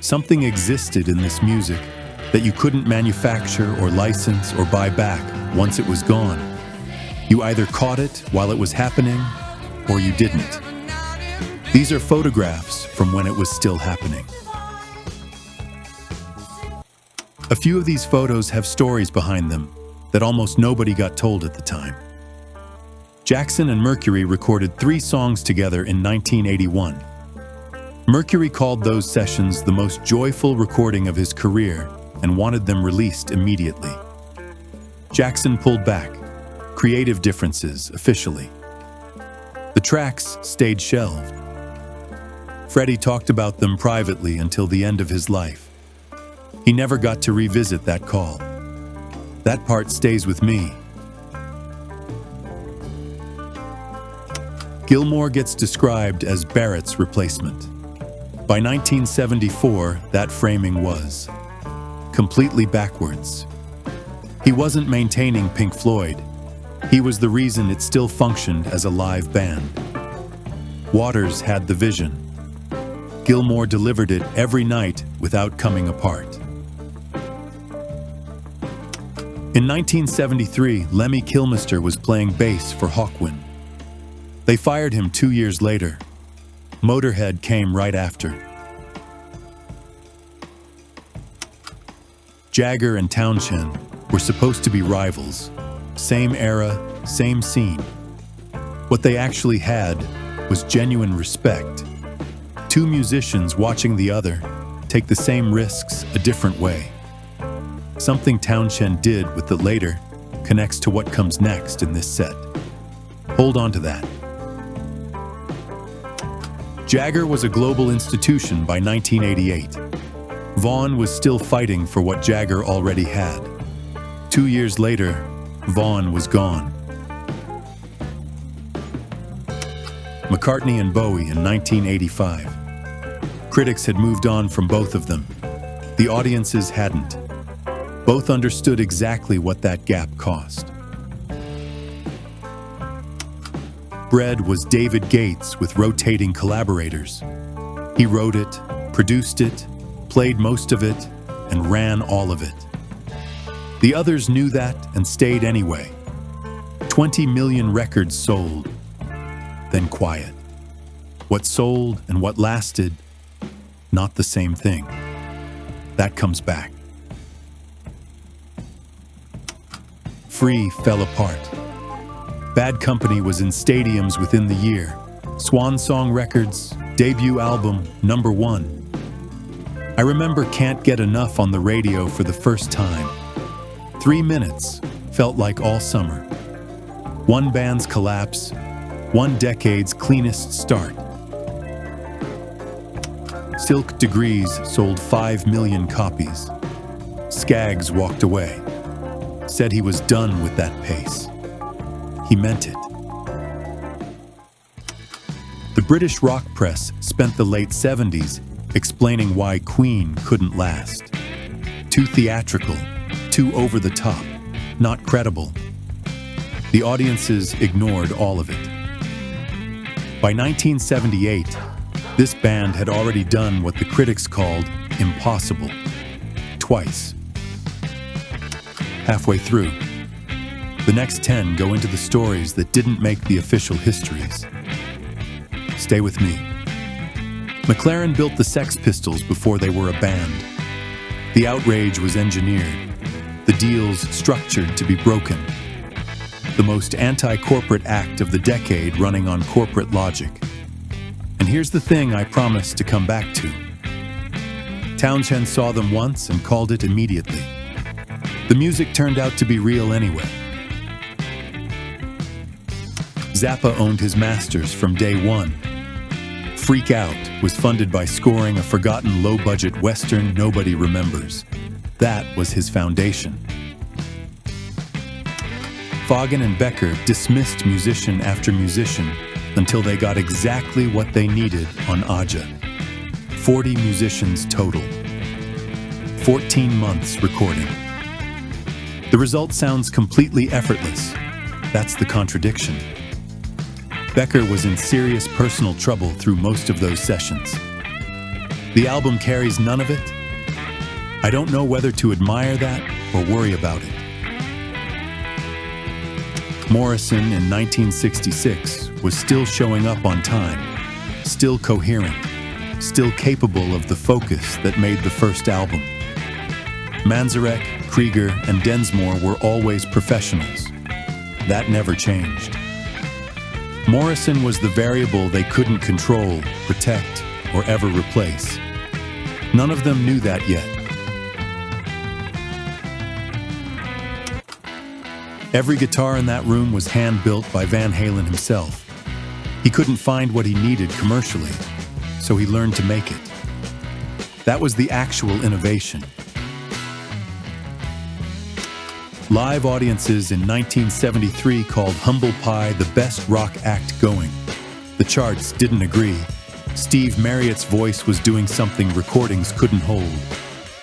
Something existed in this music that you couldn't manufacture or license or buy back once it was gone. You either caught it while it was happening, or you didn't. These are photographs from when it was still happening. A few of these photos have stories behind them that almost nobody got told at the time. Jackson and Mercury recorded 3 songs together in 1981. Mercury called those sessions the most joyful recording of his career and wanted them released immediately. Jackson pulled back, creative differences officially. The tracks stayed shelved. Freddie talked about them privately until the end of his life. He never got to revisit that call. That part stays with me. Gilmour gets described as Barrett's replacement. By 1974, that framing was completely backwards. He wasn't maintaining Pink Floyd. He was the reason it still functioned as a live band. Waters had the vision. Gilmour delivered it every night without coming apart. In 1973, Lemmy Kilmister was playing bass for Hawkwind. They fired him 2 years later. Motörhead came right after. Jagger and Townshend were supposed to be rivals. Same era, same scene. What they actually had was genuine respect. 2 musicians watching the other take the same risks a different way. Something Townshend did with the later connects to what comes next in this set. Hold on to that. Jagger was a global institution by 1988. Vaughan was still fighting for what Jagger already had. 2 years later, Vaughan was gone. McCartney and Bowie in 1985. Critics had moved on from both of them. The audiences hadn't. Both understood exactly what that gap cost. Bread was David Gates with rotating collaborators. He wrote it, produced it, played most of it, and ran all of it. The others knew that and stayed anyway. 20 million records sold, then quiet. What sold and what lasted, not the same thing. That comes back. Free fell apart. Bad Company was in stadiums within the year. Swan Song Records, debut album, #1. I remember Can't Get Enough on the radio for the first time. 3 minutes felt like all summer. One band's collapse, one decade's cleanest start. Silk Degrees sold 5 million copies. Scaggs walked away, said he was done with that pace. He meant it. The British rock press spent the late 70s explaining why Queen couldn't last. Too theatrical, too over the top, not credible. The audiences ignored all of it. By 1978, this band had already done what the critics called impossible. Twice. Halfway through, the next 10 go into the stories that didn't make the official histories. Stay with me. McLaren built the Sex Pistols before they were a band. The outrage was engineered, the deals structured to be broken. The most anti-corporate act of the decade running on corporate logic. And here's the thing I promised to come back to. Townshend saw them once and called it immediately. The music turned out to be real anyway. Zappa owned his masters from day one. Freak Out was funded by scoring a forgotten low-budget Western nobody remembers. That was his foundation. Vaughan and Becker dismissed musician after musician until they got exactly what they needed on Aja. 40 musicians total. 14 months recording. The result sounds completely effortless. That's the contradiction. Becker was in serious personal trouble through most of those sessions. The album carries none of it. I don't know whether to admire that or worry about it. Morrison in 1966 was still showing up on time, still coherent, still capable of the focus that made the first album. Manzarek, Krieger, and Densmore were always professionals. That never changed. Morrison was the variable they couldn't control, protect, or ever replace. None of them knew that yet. Every guitar in that room was hand-built by Van Halen himself. He couldn't find what he needed commercially, so he learned to make it. That was the actual innovation. Live audiences in 1973 called Humble Pie the best rock act going. The charts didn't agree. Steve Marriott's voice was doing something recordings couldn't hold.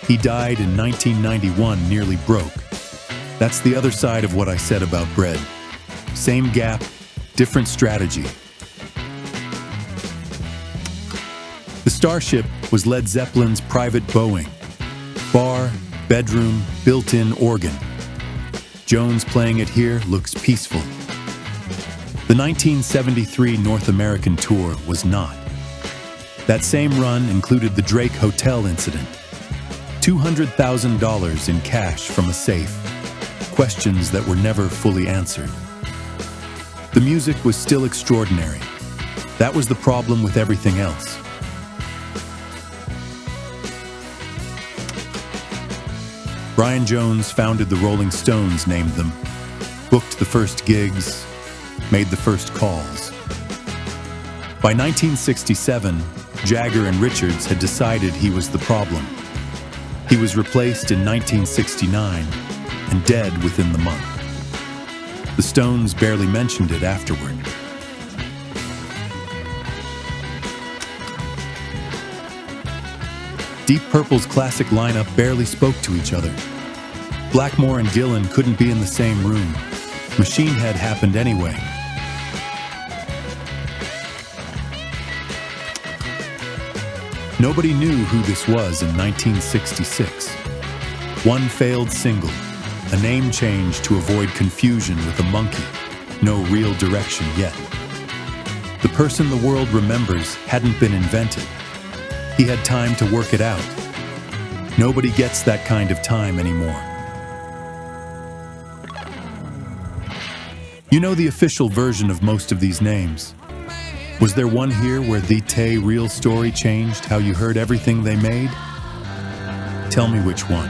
He died in 1991 nearly broke. That's the other side of what I said about Bread. Same gap, different strategy. The Starship was Led Zeppelin's private Boeing. Bar, bedroom, built-in organ. Jones playing it here looks peaceful. The 1973 North American tour was not. That same run included the Drake Hotel incident. $200,000 in cash from a safe. Questions that were never fully answered. The music was still extraordinary. That was the problem with everything else. Brian Jones founded the Rolling Stones, named them, booked the first gigs, made the first calls. By 1967, Jagger and Richards had decided he was the problem. He was replaced in 1969 and dead within the month. The Stones barely mentioned it afterward. Deep Purple's classic lineup barely spoke to each other. Blackmore and Gillan couldn't be in the same room. Machine Head happened anyway. Nobody knew who this was in 1966. One failed single, a name change to avoid confusion with a monkey, no real direction yet. The person the world remembers hadn't been invented. He had time to work it out. Nobody gets that kind of time anymore. You know the official version of most of these names. Was there one here where the real story changed how you heard everything they made? Tell me which one.